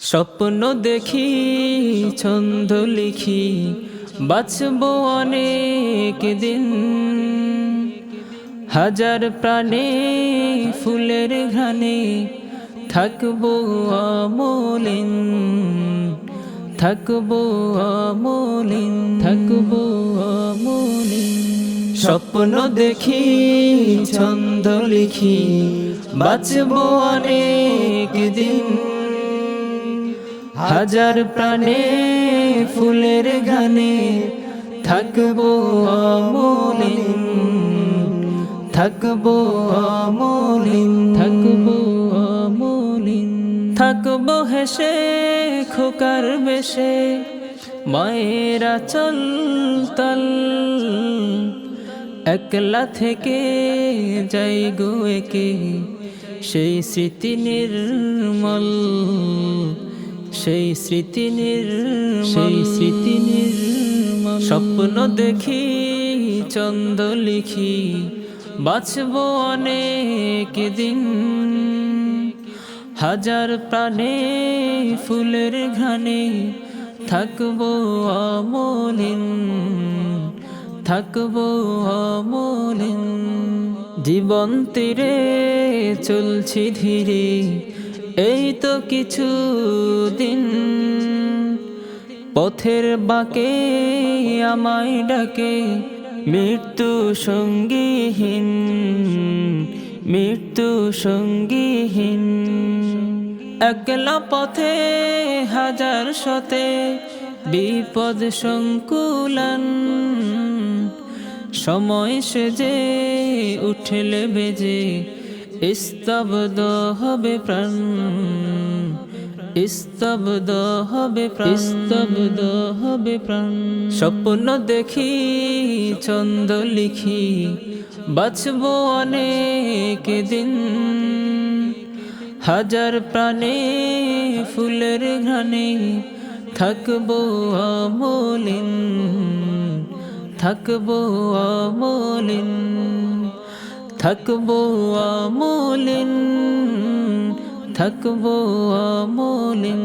স্বপ্ন দেখি ছন্দ লিখি বাঁচবো অনেক দিন, হাজার প্রাণে ফুলের ঘ্রাণে থাকবো অমলিন, থাকবো অমলিন, থাকবো অমলিন। স্বপ্ন দেখি ছন্দ লিখি বাঁচবো অনেক দিন, হাজার প্রাণে ফুলের ঘ্রাণে থাকবো অমলিন, থাকবো অমলিন, থাকবো অমলিন। থাকবো হেসে খোকার বেশে মায়ের আঁচল তল, একলা থেকে যাই গো একে সেই স্মৃতি নির্মল, সেই স্মৃতি নির্মল, সেই স্মৃতি নির্মল। স্বপ্ন দেখি ছন্দ লিখি বাঁচবো অনেক দিন, হাজার প্রাণে ফুলের ঘ্রাণে থাকবো অমলিন, থাকবো অমলিন। জীবন তীরে চলছি ধীরে এই তো কিছু দিন, পথের বাঁকে আমায় ডাকে মৃত্যু সঙ্গীহীন, মৃত্যু সঙ্গীহীন। একলা পথে হাজার শতে বিপদ সংকুলান, সময় সেজে উঠলে বেজে স্তব্ধ হবে প্রাণ, স্তব্ধ হবে প্রাণ, স্তব্ধ হবে প্রাণ। স্বপ্ন দেখি ছন্দ লিখি বাঁচবো অনেক দিন, হাজার প্রাণে ফুলের ঘ্রাণে থাকবো অমলিন, থাকবো অমলিন, থাকবো অমলিন, থাকবো অমলিন।